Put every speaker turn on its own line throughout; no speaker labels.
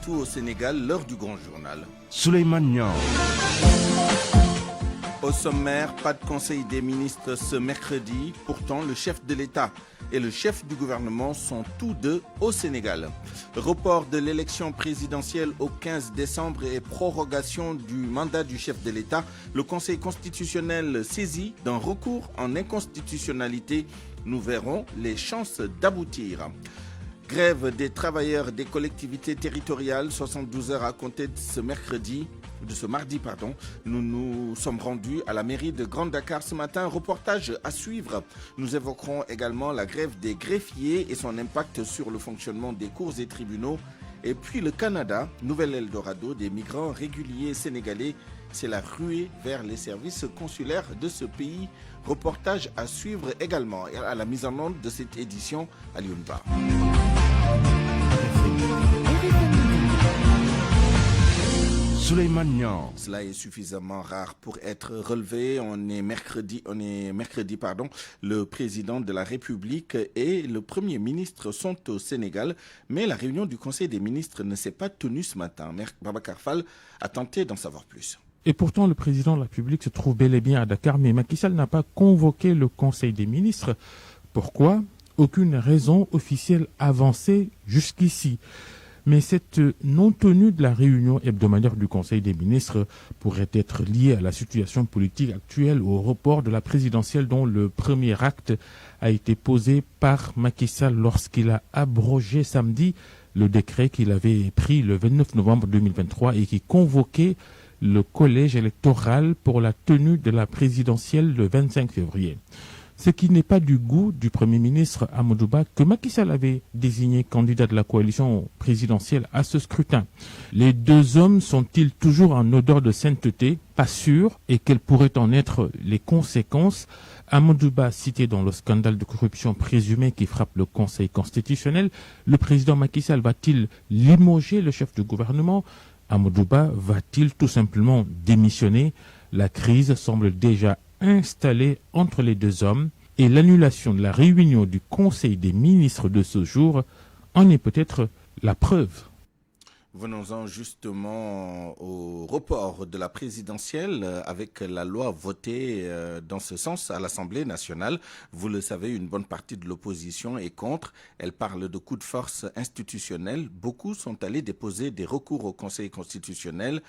Tout au Sénégal, l'heure du grand journal.
Souleymane Niang.
Au sommaire, pas de conseil des ministres ce mercredi. Pourtant, le chef de l'État et le chef du gouvernement sont tous deux au Sénégal. Report de l'élection présidentielle au 15 décembre et prorogation du mandat du chef de l'État. Le Conseil constitutionnel saisi d'un recours en inconstitutionnalité. Nous verrons les chances d'aboutir. Grève des travailleurs des collectivités territoriales, 72 heures à compter de ce mardi. Nous nous sommes rendus à la mairie de Grand Dakar ce matin. Un reportage à suivre. Nous évoquerons également la grève des greffiers et son impact sur le fonctionnement des cours et tribunaux. Et puis le Canada, nouvel Eldorado des migrants réguliers sénégalais. C'est la ruée vers les services consulaires de ce pays. Reportage à suivre également. Et à la mise en onde de cette édition, à Lyounba.
Souleymane Niang.
Cela est suffisamment rare pour être relevé. On est mercredi, Le président de la République et le Premier ministre sont au Sénégal, mais la réunion du Conseil des ministres ne s'est pas tenue ce matin. Babacar Fall a tenté d'en savoir plus.
Et pourtant, le président de la République se trouve bel et bien à Dakar, mais Macky Sall n'a pas convoqué le Conseil des ministres. Pourquoi ? Aucune raison officielle avancée jusqu'ici. Mais cette non-tenue de la réunion hebdomadaire du Conseil des ministres pourrait être liée à la situation politique actuelle, au report de la présidentielle dont le premier acte a été posé par Macky Sall lorsqu'il a abrogé samedi le décret qu'il avait pris le 29 novembre 2023 et qui convoquait le collège électoral pour la tenue de la présidentielle le 25 février. Ce qui n'est pas du goût du Premier ministre Amadou Ba, que Macky Sall avait désigné candidat de la coalition présidentielle à ce scrutin. Les deux hommes sont-ils toujours en odeur de sainteté ? Pas sûr. Et quelles pourraient en être les conséquences ? Amadou Ba, cité dans le scandale de corruption présumé qui frappe le Conseil constitutionnel, le président Macky Sall va-t-il limoger le chef du gouvernement ? Amadou Ba va-t-il tout simplement démissionner ? La crise semble déjà installée entre les deux hommes et l'annulation de la réunion du Conseil des ministres de ce jour en est peut-être la preuve.
Venons-en justement au report de la présidentielle avec la loi votée dans ce sens à l'Assemblée nationale. Vous le savez, une bonne partie de l'opposition est contre. Elle parle de coup de force institutionnel. Beaucoup sont allés déposer des recours au Conseil constitutionnel.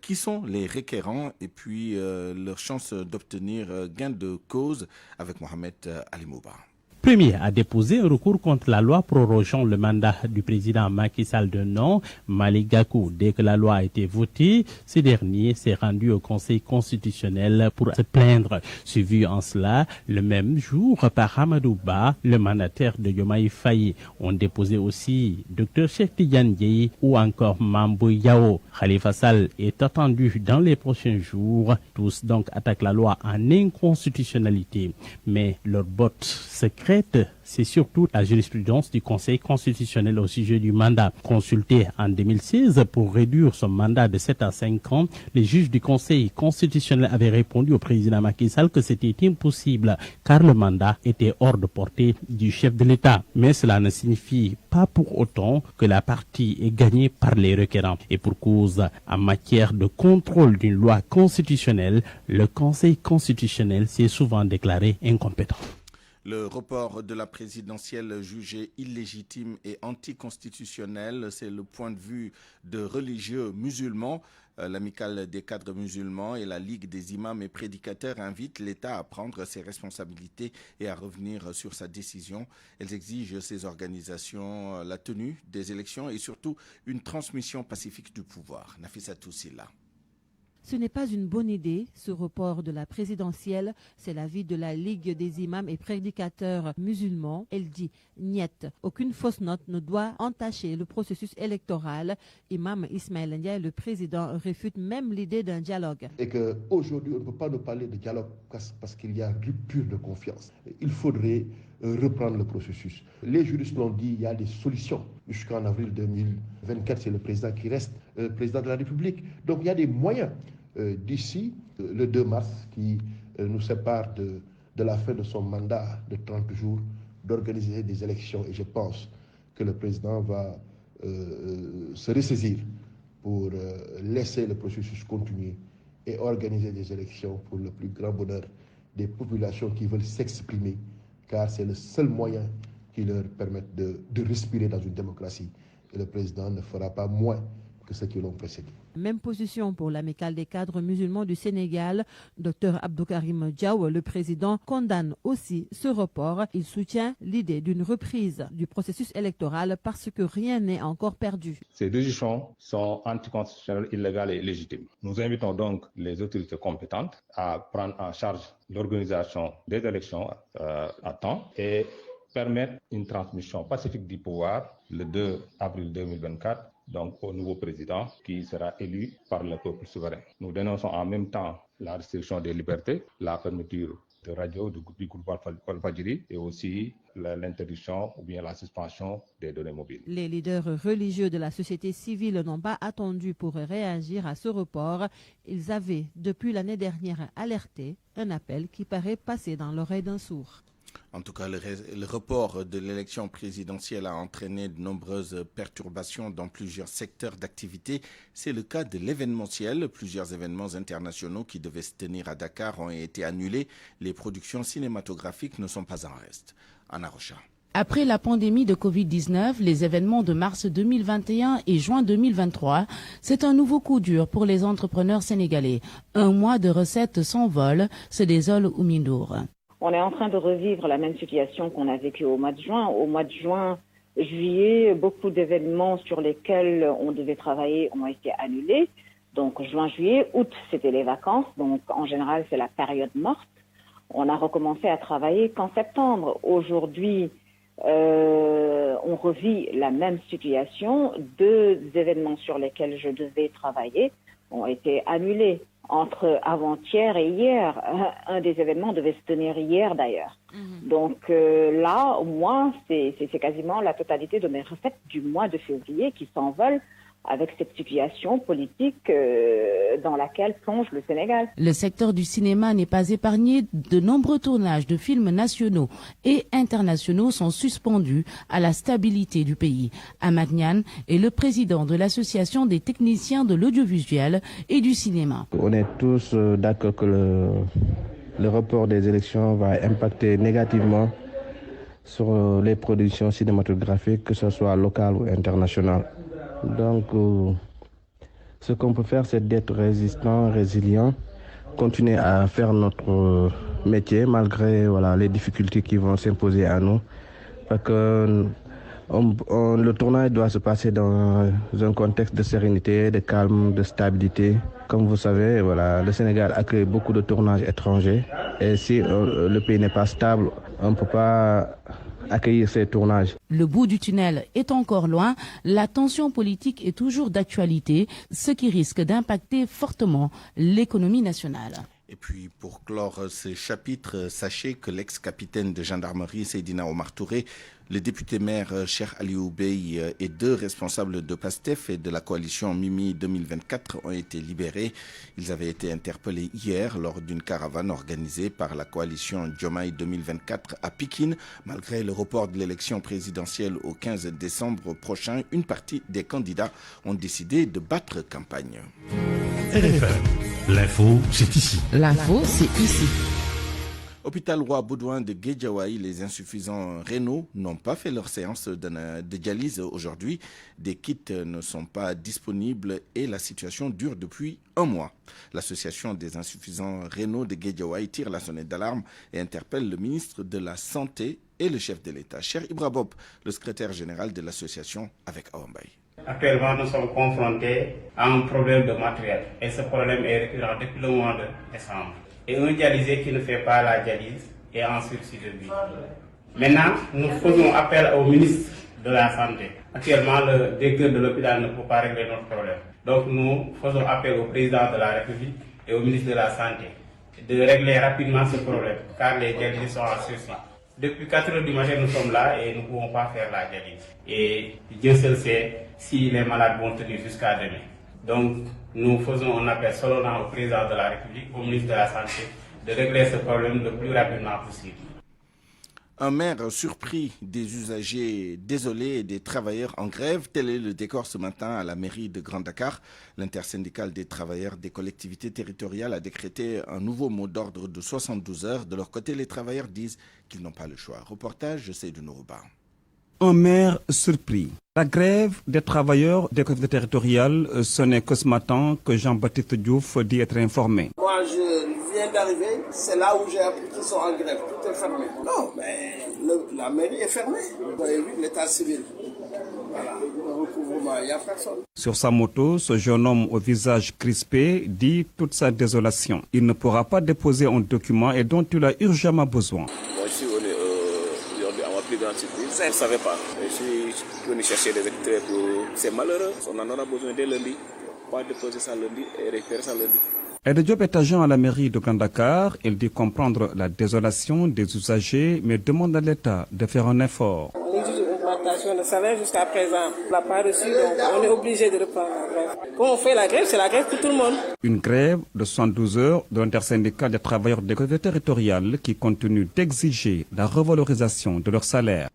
Qui sont les requérants et puis leurs chances d'obtenir gain de cause avec Mohamed Ali Mouba.
Premier a déposé un recours contre la loi prorogeant le mandat du président Macky Sall d'un an, Malick Gakou. Dès que la loi a été votée, ce dernier s'est rendu au Conseil constitutionnel pour se plaindre. Suivi en cela, le même jour, par Amadou Ba, le mandataire de Diomaye Faye. On déposé aussi Dr Cheikh Tidiane Dièye ou encore Mambou Yao. Khalifa Sall est attendu dans les prochains jours. Tous donc attaquent la loi en inconstitutionnalité. Mais leur botte secrète, c'est surtout la jurisprudence du Conseil constitutionnel au sujet du mandat. Consulté en 2016 pour réduire son mandat de 7 à 5 ans, les juges du Conseil constitutionnel avaient répondu au président Macky Sall que c'était impossible car le mandat était hors de portée du chef de l'État. Mais cela ne signifie pas pour autant que la partie est gagnée par les requérants. Et pour cause, en matière de contrôle d'une loi constitutionnelle, le Conseil constitutionnel s'est souvent déclaré incompétent.
Le report de la présidentielle jugé illégitime et anticonstitutionnel, c'est le point de vue de religieux musulmans. L'amicale des cadres musulmans et la Ligue des imams et prédicateurs invitent l'État à prendre ses responsabilités et à revenir sur sa décision. Elles exigent ces organisations la tenue des élections et surtout une transmission pacifique du pouvoir. Nafissatou Silla.
Ce n'est pas une bonne idée, ce report de la présidentielle. C'est l'avis de la Ligue des imams et prédicateurs musulmans. Elle dit niet. Aucune fausse note ne doit entacher le processus électoral. Imam Ismaël Ndiaye, le président, réfute même l'idée d'un dialogue.
Et qu'aujourd'hui, on ne peut pas nous parler de dialogue parce qu'il y a rupture de confiance. Il faudrait reprendre le processus. Les juristes l'ont dit, il y a des solutions. Jusqu'en avril 2024, c'est le président qui reste président de la République. Donc il y a des moyens. D'ici le 2 mars qui nous sépare de la fin de son mandat de 30 jours d'organiser des élections et je pense que le président va se ressaisir pour laisser le processus continuer et organiser des élections pour le plus grand bonheur des populations qui veulent s'exprimer, car c'est le seul moyen qui leur permette de respirer dans une démocratie. Et le président ne fera pas moins que ceux qui l'ont précédé.
Même position pour l'amicale des cadres musulmans du Sénégal. Dr Abdoukarim Diaw, le président, condamne aussi ce report. Il soutient l'idée d'une reprise du processus électoral parce que rien n'est encore perdu.
Ces décisions sont anticonstitutionnelles, illégales et illégitimes. Nous invitons donc les autorités compétentes à prendre en charge l'organisation des élections à temps et permettre une transmission pacifique du pouvoir le 2 avril 2024. Donc au nouveau président qui sera élu par le peuple souverain. Nous dénonçons en même temps la restriction des libertés, la fermeture de radio du groupe Walfadjri et aussi l'interdiction ou bien la suspension des données mobiles.
Les leaders religieux de la société civile n'ont pas attendu pour réagir à ce report. Ils avaient depuis l'année dernière alerté, un appel qui paraît passer dans l'oreille d'un sourd.
En tout cas, le report de l'élection présidentielle a entraîné de nombreuses perturbations dans plusieurs secteurs d'activité. C'est le cas de l'événementiel. Plusieurs événements internationaux qui devaient se tenir à Dakar ont été annulés. Les productions cinématographiques ne sont pas en reste. Anna Rocha.
Après la pandémie de Covid-19, les événements de mars 2021 et juin 2023, c'est un nouveau coup dur pour les entrepreneurs sénégalais. Un mois de recettes s'envolent, se désole Oumindour.
On est en train de revivre la même situation qu'on a vécue au mois de juin. Au mois de juin, juillet, beaucoup d'événements sur lesquels on devait travailler ont été annulés. Donc juin, juillet, août, c'était les vacances. Donc en général, c'est la période morte. On a recommencé à travailler qu'en septembre. Aujourd'hui, on revit la même situation. 2 événements sur lesquels je devais travailler ont été annulés. Entre avant-hier et hier, un des événements devait se tenir hier d'ailleurs. Donc là, moi, c'est quasiment la totalité de mes recettes du mois de février qui s'envolent avec cette situation politique dans laquelle plonge le Sénégal.
Le secteur du cinéma n'est pas épargné. De nombreux tournages de films nationaux et internationaux sont suspendus à la stabilité du pays. Amath Niane est le président de l'association des techniciens de l'audiovisuel et du cinéma.
On est tous d'accord que le report des élections va impacter négativement sur les productions cinématographiques, que ce soit locales ou internationales. Donc, ce qu'on peut faire, c'est d'être résistant, résilient, continuer à faire notre métier malgré les difficultés qui vont s'imposer à nous. Parce que le tournage doit se passer dans un contexte de sérénité, de calme, de stabilité. Comme vous savez, le Sénégal accueille beaucoup de tournages étrangers. Et si le pays n'est pas stable, on ne peut pas accueillir ces tournages.
Le bout du tunnel est encore loin. La tension politique est toujours d'actualité, ce qui risque d'impacter fortement l'économie nationale.
Et puis, pour clore ce chapitre, sachez que l'ex-capitaine de gendarmerie, Seydina Omar Touré, le député-maire Cheikh Aliou Bey et 2 responsables de PASTEF et de la coalition Mimi 2024 ont été libérés. Ils avaient été interpellés hier lors d'une caravane organisée par la coalition Diomaye 2024 à Pikine. Malgré le report de l'élection présidentielle au 15 décembre prochain, une partie des candidats ont décidé de battre campagne.
RFM. L'info, c'est ici.
L'info, c'est ici.
Hôpital Roi Baudouin de Guédiawaye, les insuffisants rénaux n'ont pas fait leur séance de dialyse aujourd'hui. Des kits ne sont pas disponibles et la situation dure depuis un mois. L'association des insuffisants rénaux de Guédiawaye tire la sonnette d'alarme et interpelle le ministre de la Santé et le chef de l'État. Cher Ibra Bob, le secrétaire général de l'association avec Awambay.
Actuellement, nous sommes confrontés à un problème de matériel et ce problème est récurrent depuis le mois de décembre. Et un dialysé qui ne fait pas la dialyse est en sursis de vie. Maintenant, nous faisons appel au ministre de la Santé. Actuellement, le directeur de l'hôpital ne peut pas régler notre problème. Donc nous faisons appel au président de la République et au ministre de la Santé de régler rapidement ce problème, car les dialysés sont en sursis. Depuis 4 heures du matin, nous sommes là et nous ne pouvons pas faire la dialyse. Et Dieu seul sait si les malades vont tenir jusqu'à demain. Donc, nous faisons un appel solennel au président de la République, au ministre de la Santé, de régler ce problème le plus rapidement possible.
Un maire surpris, des usagers désolés et des travailleurs en grève. Tel est le décor ce matin à la mairie de Grand Dakar. L'intersyndicale des travailleurs des collectivités territoriales a décrété un nouveau mot d'ordre de 72 heures. De leur côté, les travailleurs disent qu'ils n'ont pas le choix. Reportage, Seydou Nourouba.
Un maire surpris. La grève des travailleurs des collectivités territoriales, ce n'est que ce matin que Jean-Baptiste Diouf dit être informé.
Moi, je viens d'arriver, c'est là où j'ai appris qu'ils sont en grève. Tout est fermé. Non, mais la mairie est fermée. Vous avez vu, l'état civil. Voilà, le recouvrement, il n'y a personne.
Sur sa moto, ce jeune homme au visage crispé dit toute sa désolation. Il ne pourra pas déposer un document et dont il a urgemment besoin.
Moi, ici, on est aujourd'hui à ma plus grande surprise. Ça, je ne savais pas. Je suis venu chercher des extraits pour... C'est malheureux. On en aura besoin dès lundi. Pas déposer ça lundi et récupérer ça lundi.
Aide Diop est agent à la mairie de Grand Dakar. Il dit comprendre la désolation des usagers, mais demande à l'État de faire un effort.
On exige une augmentation de salaire jusqu'à présent. On l'a pas reçu, donc on est obligé de reprendre la grève. Quand on fait la grève, c'est la grève pour tout le monde.
Une grève de 72 heures de l'intersyndicale des travailleurs des collectivités territoriales qui continue d'exiger la revalorisation de leur salaire.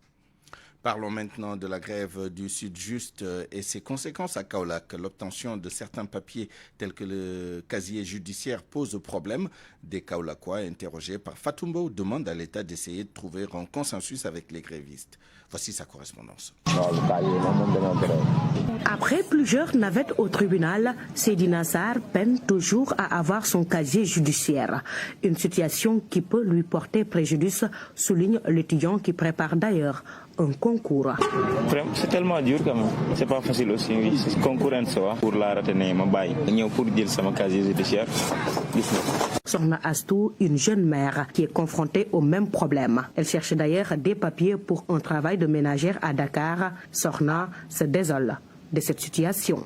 Parlons maintenant de la grève du Sud-Just et ses conséquences à Kaolack. L'obtention de certains papiers tels que le casier judiciaire pose problème. Des Kaolackois interrogés par Fatoumbo demandent à l'État d'essayer de trouver un consensus avec les grévistes. Voici sa correspondance.
Après plusieurs navettes au tribunal, Seydina Sarr peine toujours à avoir son casier judiciaire. Une situation qui peut lui porter préjudice, souligne l'étudiant qui prépare d'ailleurs un concours.
C'est tellement dur quand même. C'est pas facile aussi. Oui. C'est concours en soi. Pour la retenir, ma baille. Pour dire ça, mon casier judiciaire.
Sorna Astou, une jeune mère qui est confrontée au même problème. Elle cherche d'ailleurs des papiers pour un travail de ménagère à Dakar. Sorna se désole de cette situation.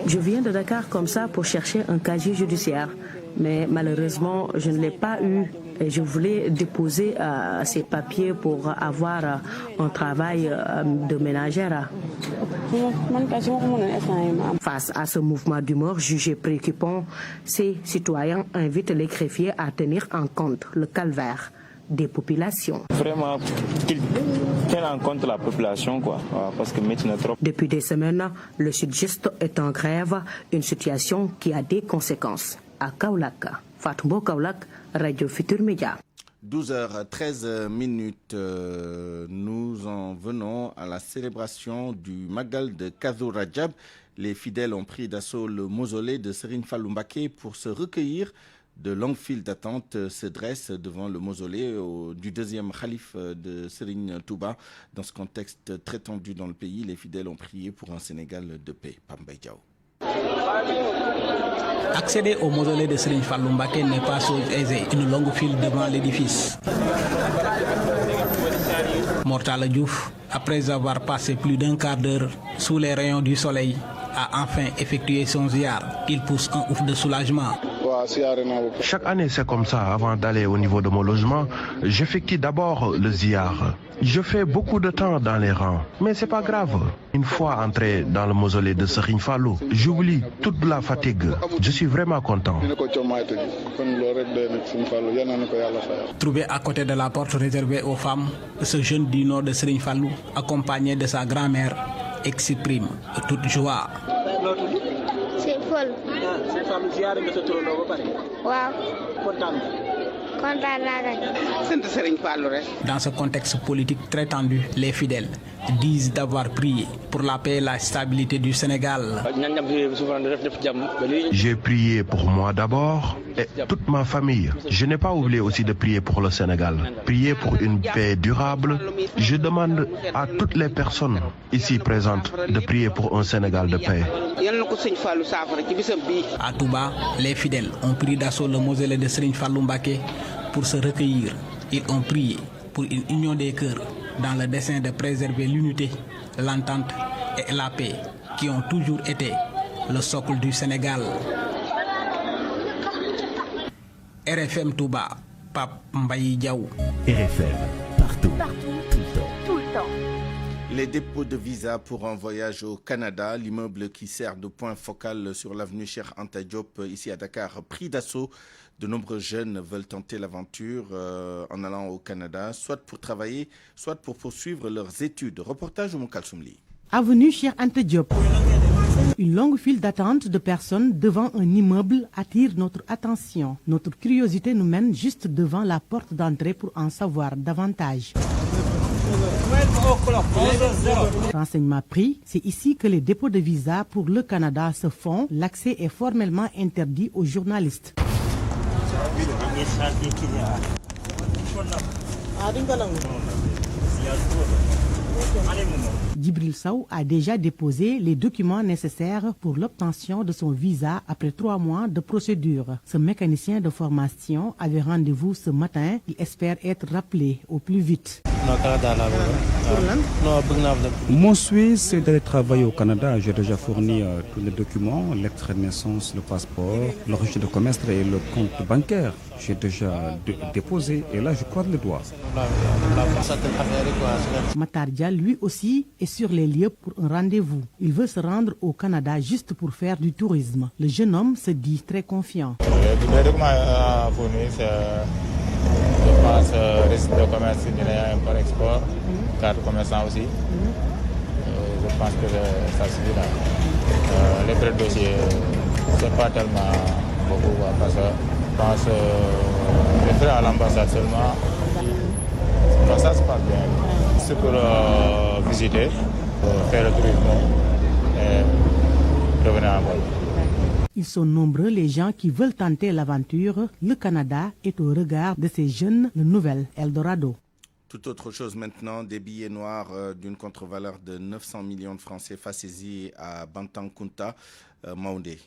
Je viens de Dakar comme ça pour chercher un casier judiciaire. Mais malheureusement, je ne l'ai pas eu. Et je voulais déposer ces papiers pour avoir un travail de ménagère. Face à ce mouvement d'humeur jugé préoccupant, ces citoyens invitent les greffiers à tenir en compte le calvaire des populations.
Vraiment, qu'ils tiennent en compte la population, quoi. Parce que maintenant trop.
Depuis des semaines, le Sud-Just est en grève, une situation qui a des conséquences. À Kaolack, Fatoumbo Kaolack, Radio Futur Média.
12h13, nous en venons à la célébration du Magal de Kazu Rajab. Les fidèles ont pris d'assaut le mausolée de Serigne Fallou Mbacké pour se recueillir. De longues files d'attente se dressent devant le mausolée du deuxième khalife de Serigne Touba. Dans ce contexte très tendu dans le pays, les fidèles ont prié pour un Sénégal de paix. Pambay Diaw.
Accéder au mausolée de Serigne Fallou Mbacké n'est pas chose aisée. Une longue file devant l'édifice. Mortala Diouf, après avoir passé plus d'un quart d'heure sous les rayons du soleil, a enfin effectué son ziar. Il pousse un ouf de soulagement.
Chaque année, c'est comme ça. Avant d'aller au niveau de mon logement, j'effectue d'abord le ziar. Je fais beaucoup de temps dans les rangs, mais c'est pas grave. Une fois entré dans le mausolée de Serigne Fallou, j'oublie toute la fatigue. Je suis vraiment content.
Trouvé à côté de la porte réservée aux femmes, ce jeune du nord de Serigne Fallou, accompagné de sa grand-mère, exprime toute joie.
C'est Paul.
Dans ce contexte politique très tendu, les fidèles disent d'avoir prié pour la paix et la stabilité du Sénégal.
J'ai prié pour moi d'abord et toute ma famille. Je n'ai pas oublié aussi de prier pour le Sénégal. Prier pour une paix durable. Je demande à toutes les personnes ici présentes de prier pour un Sénégal de paix.
À Touba, les fidèles ont pris d'assaut le mausolée de Serigne Fallou Mbacké pour se recueillir. Ils ont prié pour une union des cœurs dans le dessein de préserver l'unité, l'entente et la paix qui ont toujours été le socle du Sénégal. RFM Touba, Pape Mbaye Diaw.
RFM, partout, tout le temps.
Tout le temps.
Les dépôts de visa pour un voyage au Canada, l'immeuble qui sert de point focal sur l'avenue Cheikh Anta Diop ici à Dakar, pris d'assaut. De nombreux jeunes veulent tenter l'aventure en allant au Canada, soit pour travailler, soit pour poursuivre leurs études. Reportage au Mokalsoumli.
Avenue Cheikh Anta Diop. Une longue file d'attente de personnes devant un immeuble attire notre attention. Notre curiosité nous mène juste devant la porte d'entrée pour en savoir davantage. Renseignement pris, c'est ici que les dépôts de visa pour le Canada se font. L'accès est formellement interdit aux journalistes. Djibril Sow a déjà déposé les documents nécessaires pour l'obtention de son visa après 3 mois de procédure. Ce mécanicien de formation avait rendez-vous ce matin. Il espère être rappelé au plus vite.
Mon souhait, c'est d'aller travailler au Canada. J'ai déjà fourni tous les documents, l'extrait de naissance, le passeport, le registre de commerce et le compte bancaire. J'ai déjà déposé et là, je croise les doigts.
Matardia, lui aussi, est sur les lieux pour un rendez-vous. Il veut se rendre au Canada juste pour faire du tourisme. Le jeune homme se dit très confiant.
Les documents fournis, je pense registre de commerce, import-export, carte commerçant aussi. Je pense que ça suffit là. Les frais de dossier, ce n'est pas tellement beaucoup parce que je pense les frais à l'ambassade seulement. Donc ça se passe bien. C'est pour visiter, pour faire le tourisme et revenir en vol.
Ils sont nombreux les gens qui veulent tenter l'aventure. Le Canada est au regard de ces jeunes, le nouvel Eldorado.
Tout autre chose maintenant, des billets noirs d'une contre-valeur de 900 millions de francs CFA saisis à Bantankunta, Maoundé,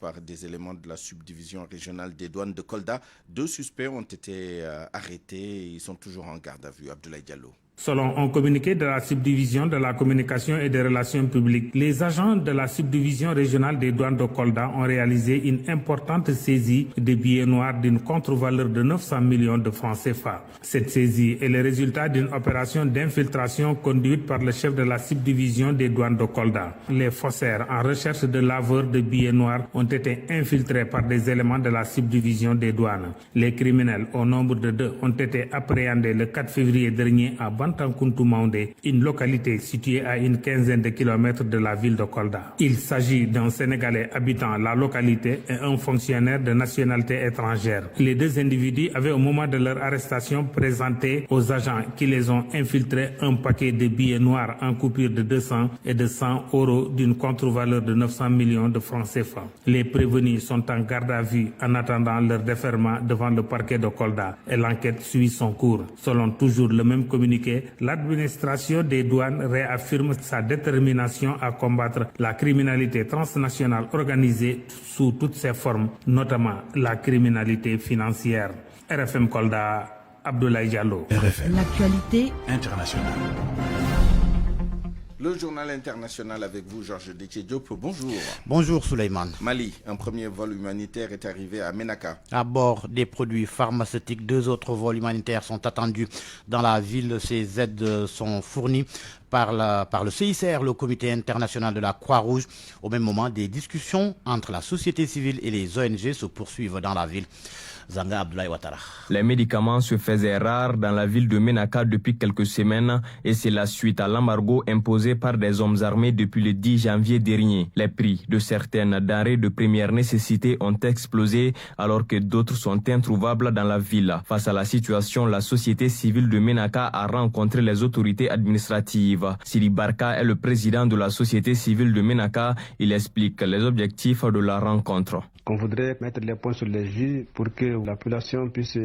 par des éléments de la subdivision régionale des douanes de Kolda. 2 suspects ont été arrêtés. Ils sont toujours en garde à vue. Abdoulaye Diallo.
Selon un communiqué de la subdivision de la communication et des relations publiques, les agents de la subdivision régionale des douanes de Kolda ont réalisé une importante saisie de billets noirs d'une contre-valeur de 900 millions de francs CFA. Cette saisie est le résultat d'une opération d'infiltration conduite par le chef de la subdivision des douanes de Kolda. Les faussaires en recherche de laveurs de billets noirs ont été infiltrés par des éléments de la subdivision des douanes. Les criminels, au nombre de 2, ont été appréhendés le 4 février dernier à Bantankuntu Maoundé, une localité située à une quinzaine de kilomètres de la ville de Kolda. Il s'agit d'un Sénégalais habitant la localité et un fonctionnaire de nationalité étrangère. Les 2 individus avaient au moment de leur arrestation présenté aux agents qui les ont infiltrés un paquet de billets noirs en coupure de 200 et de 100 euros d'une contre-valeur de 900 millions de francs CFA. Les prévenus sont en garde à vue en attendant leur déferment devant le parquet de Kolda et l'enquête suit son cours. Selon toujours le même communiqué, l'administration des douanes réaffirme sa détermination à combattre la criminalité transnationale organisée sous toutes ses formes, notamment la criminalité financière. RFM Kolda, Abdoulaye Diallo.
RFM.
L'actualité
internationale.
Le journal international avec vous, Georges Déthié Diop. Bonjour.
Bonjour, Souleymane.
Mali, un premier vol humanitaire est arrivé à Ménaka.
À bord des produits pharmaceutiques, 2 autres vols humanitaires sont attendus dans la ville. Ces aides sont fournies par le CICR, le Comité international de la Croix-Rouge. Au même moment, des discussions entre la société civile et les ONG se poursuivent dans la ville. Zanga Abdoulaye Ouattara.
Les médicaments se faisaient rares dans la ville de Ménaka depuis quelques semaines et c'est la suite à l'embargo imposé par des hommes armés depuis le 10 janvier dernier. Les prix de certaines denrées de première nécessité ont explosé alors que d'autres sont introuvables dans la ville. Face à la situation, la société civile de Ménaka a rencontré les autorités administratives. Sidi Barka est le président de la société civile de Ménaka. Il explique les objectifs de la rencontre.
On voudrait mettre les points sur les i pour que la population puisse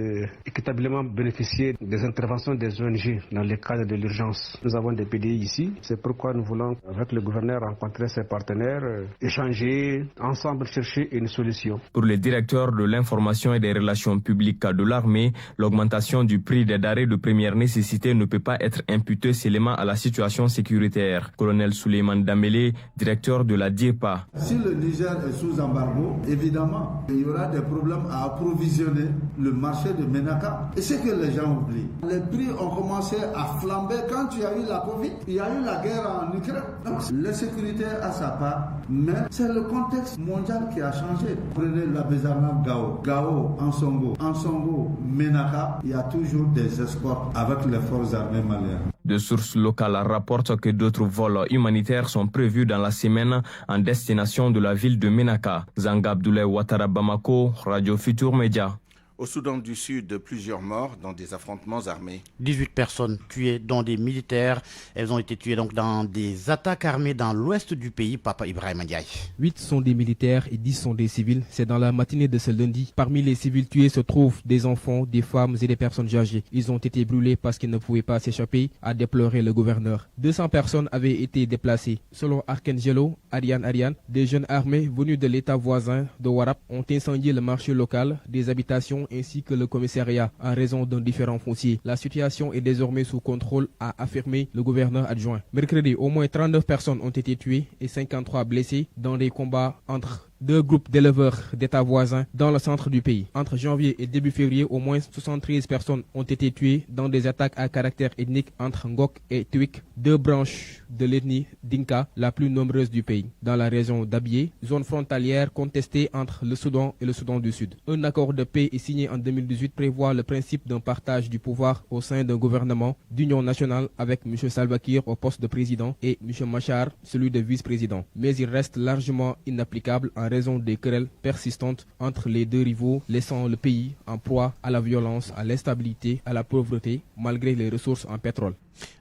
équitablement bénéficier des interventions des ONG dans le cadre de l'urgence. Nous avons des PDI ici, c'est pourquoi nous voulons, avec le gouverneur, rencontrer ses partenaires, échanger, ensemble chercher une solution.
Pour le directeur de l'information et des relations publiques de l'armée, l'augmentation du prix des denrées de première nécessité ne peut pas être imputée seulement à la situation sécuritaire. Colonel Souleymane Dambélé, directeur de la DIRPA.
Si le Niger est sous embargo, évidemment,
évidemment, il y aura des problèmes à approvisionner le marché de Ménaka. Et c'est que les gens oublient. Les prix ont commencé à flamber quand il y a eu la Covid. Il y a eu la guerre en Ukraine. Donc, l'insécurité a sa part, mais c'est le contexte mondial qui a changé. Prenez l'artisanat Gao. Gao, Ansongo, Ménaka, il y a toujours des escortes avec les forces armées maliennes.
De sources locales rapportent que d'autres vols humanitaires sont prévus dans la semaine en destination de la ville de Ménaka. Zanga Abdoulaye Ouattara Bamako, Radio Futur Média.
Au Soudan du Sud, plusieurs morts dans des affrontements armés.
18 personnes tuées, dont des militaires. Elles ont été tuées donc dans des attaques armées dans l'ouest du pays. Papa Ibrahim Ndiaye.
8 sont des militaires et 10 sont des civils. C'est dans la matinée de ce lundi. Parmi les civils tués se trouvent des enfants, des femmes et des personnes âgées. Ils ont été brûlés parce qu'ils ne pouvaient pas s'échapper, a déploré le gouverneur. 200 personnes avaient été déplacées. Selon Arkangelo Ariane, des jeunes armés venus de l'état voisin de Warap ont incendié le marché local, des habitations ainsi que le commissariat en raison d'un différend foncier. La situation est désormais sous contrôle, a affirmé le gouverneur adjoint. Mercredi, au moins 39 personnes ont été tuées et 53 blessées dans des combats entre deux groupes d'éleveurs d'États voisins dans le centre du pays. Entre janvier et début février, au moins 73 personnes ont été tuées dans des attaques à caractère ethnique entre Ngok et Tuik, deux branches de l'ethnie Dinka, la plus nombreuse du pays. Dans la région d'Abyei, zone frontalière contestée entre le Soudan et le Soudan du Sud. Un accord de paix est signé en 2018 prévoit le principe d'un partage du pouvoir au sein d'un gouvernement d'union nationale avec M. Salva Kiir au poste de président et M. Machar, celui de vice-président. Mais il reste largement inapplicable en raison des querelles persistantes entre les deux rivaux, laissant le pays en proie à la violence, à l'instabilité, à la pauvreté, malgré les ressources en pétrole.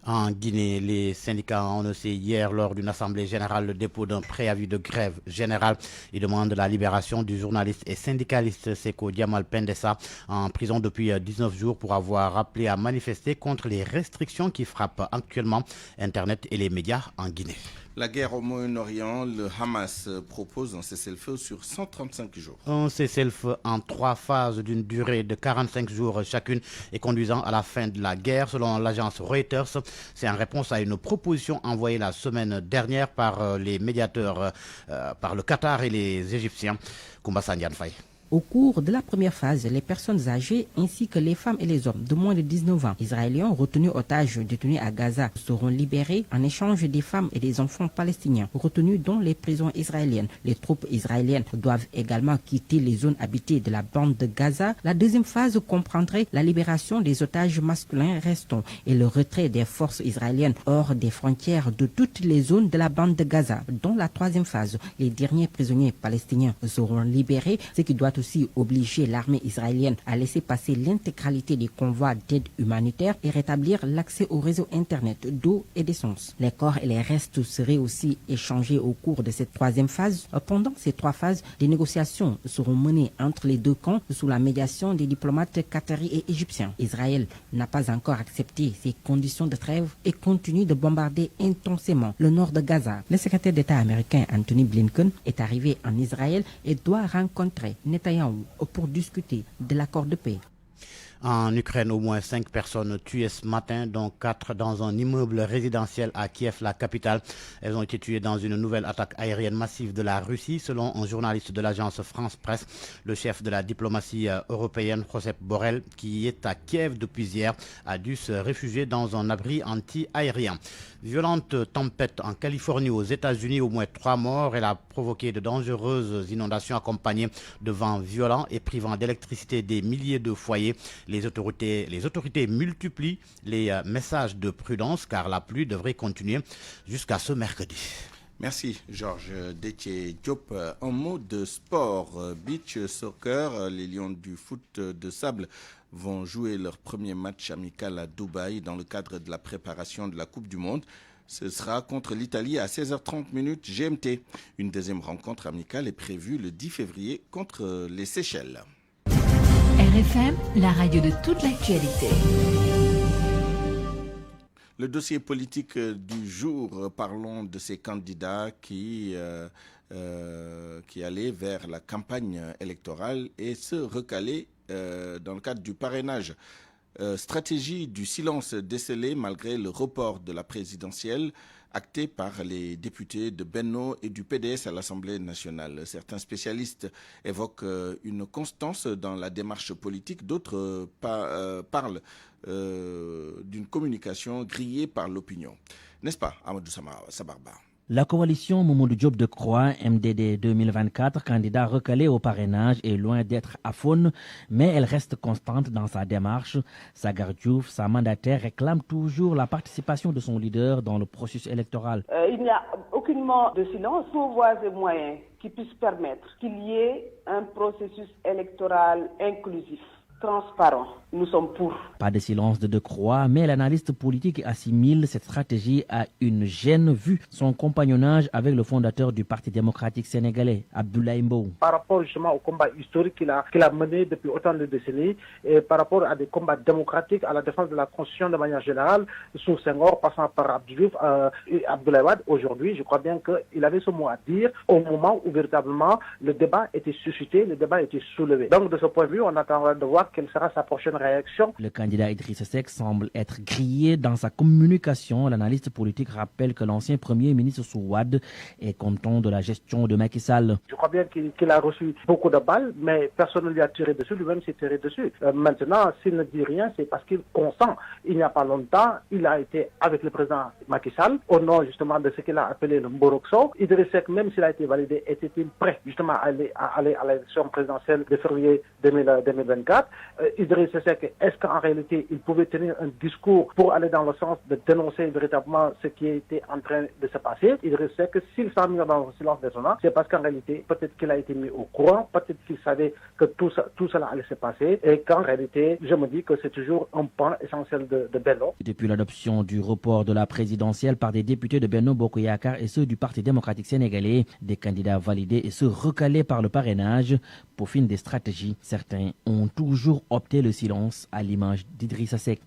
En Guinée, les syndicats ont annoncé hier lors d'une assemblée générale le dépôt d'un préavis de grève générale. Ils demandent la libération du journaliste et syndicaliste Seko Diamal Pendessa en prison depuis 19 jours pour avoir appelé à manifester contre les restrictions qui frappent actuellement Internet et les médias en Guinée.
La guerre au Moyen-Orient, le Hamas propose un cessez-le-feu sur 135 jours.
Un cessez-le-feu en 3 phases d'une durée de 45 jours chacune et conduisant à la fin de la guerre, selon l'agence Reuters. C'est en réponse à une proposition envoyée la semaine dernière par les médiateurs, par le Qatar et les Égyptiens. Koumba Sandiane Faye.
Au cours de la première phase, les personnes âgées ainsi que les femmes et les hommes de moins de 19 ans israéliens retenus otages détenus à Gaza seront libérés en échange des femmes et des enfants palestiniens retenus dans les prisons israéliennes. Les troupes israéliennes doivent également quitter les zones habitées de la bande de Gaza. La deuxième phase comprendrait la libération des otages masculins restants et le retrait des forces israéliennes hors des frontières de toutes les zones de la bande de Gaza. Dans la troisième phase, les derniers prisonniers palestiniens seront libérés, ce qui doit aussi obliger l'armée israélienne à laisser passer l'intégralité des convois d'aide humanitaire et rétablir l'accès au réseau Internet, d'eau et d'essence. Les corps et les restes seraient aussi échangés au cours de cette troisième phase. Pendant ces 3 phases, des négociations seront menées entre les deux camps sous la médiation des diplomates qataris et égyptiens. Israël n'a pas encore accepté ces conditions de trêve et continue de bombarder intensément le nord de Gaza. Le secrétaire d'État américain Anthony Blinken est arrivé en Israël et doit rencontrer Netanyahu pour discuter de l'accord de paix.
En Ukraine, au moins 5 personnes tuées ce matin, dont 4 dans un immeuble résidentiel à Kiev, la capitale. Elles ont été tuées dans une nouvelle attaque aérienne massive de la Russie, selon un journaliste de l'agence France Presse. Le chef de la diplomatie européenne, Josep Borrell, qui est à Kiev depuis hier, a dû se réfugier dans un abri anti-aérien. Violente tempête en Californie, aux États-Unis, au moins 3 morts. Elle a provoqué de dangereuses inondations accompagnées de vents violents et privant d'électricité des milliers de foyers. Les autorités multiplient les messages de prudence car la pluie devrait continuer jusqu'à ce mercredi.
Merci Georges Détier Diop. Un mot de sport, beach soccer, les Lions du foot de sable vont jouer leur premier match amical à Dubaï dans le cadre de la préparation de la Coupe du Monde. Ce sera contre l'Italie à 16h30 GMT. Une deuxième rencontre amicale est prévue le 10 février contre les Seychelles.
RFM, la radio de toute l'actualité.
Le dossier politique du jour, parlons de ces candidats qui allaient vers la campagne électorale et se recaler dans le cadre du parrainage. Stratégie du silence décelé malgré le report de la présidentielle. acté par les députés de Benno et du PDS à l'Assemblée nationale. Certains spécialistes évoquent une constance dans la démarche politique, d'autres parlent d'une communication grillée par l'opinion. N'est-ce pas, Amadou Sabarba?
La coalition Mamadou Diop Decroix, MDD 2024, candidat recalé au parrainage, est loin d'être aphone, mais elle reste constante dans sa démarche. Sagar Diouf, sa mandataire, réclame toujours la participation de son leader dans le processus électoral.
Il n'y a aucunement de silence, sans voies et moyens qui puissent permettre qu'il y ait un processus électoral inclusif, transparent. Nous sommes pour.
Pas de silence de Decroix, mais l'analyste politique assimile cette stratégie à une gêne vu son compagnonnage avec le fondateur du Parti démocratique sénégalais, Abdoulaye Mbow.
Par rapport justement au combat historique qu'il a mené depuis autant de décennies et par rapport à des combats démocratiques, à la défense de la Constitution de manière générale, sous Senghor, passant par Abdoulaye Wade, aujourd'hui, je crois bien qu'il avait ce mot à dire au moment où véritablement le débat était suscité, le débat était soulevé. Donc de ce point de vue, on attend de voir quelle sera sa prochaine réaction.
Le candidat Idrissa Seck semble être grillé dans sa communication. L'analyste politique rappelle que l'ancien premier ministre sous Wade est content de la gestion de Macky Sall.
Je crois bien qu'il a reçu beaucoup de balles, mais personne ne lui a tiré dessus, lui-même s'est tiré dessus. Maintenant, s'il ne dit rien, c'est parce qu'il consent. Il n'y a pas longtemps, il a été avec le président Macky Sall, au nom justement de ce qu'il a appelé le Mboroxo. Idrissa Seck, même s'il a été validé, était-il prêt justement à aller à l'élection présidentielle de février 2024. Idrissa Seck, est-ce qu'en réalité, il pouvait tenir un discours pour aller dans le sens de dénoncer véritablement ce qui était en train de se passer? Idrissa Seck, s'il s'en mis dans le silence détonnant, c'est parce qu'en réalité, peut-être qu'il a été mis au courant, peut-être qu'il savait que tout cela allait se passer, et qu'en réalité, je me dis que c'est toujours un pan essentiel de Benno.
Depuis l'adoption du report de la présidentielle par des députés de Benno Bokk Yakaar et ceux du Parti démocratique sénégalais, des candidats validés et ceux recalés par le parrainage, pour fin des stratégies, certains ont toujours opté le silence à l'image d'Idrissa Seck.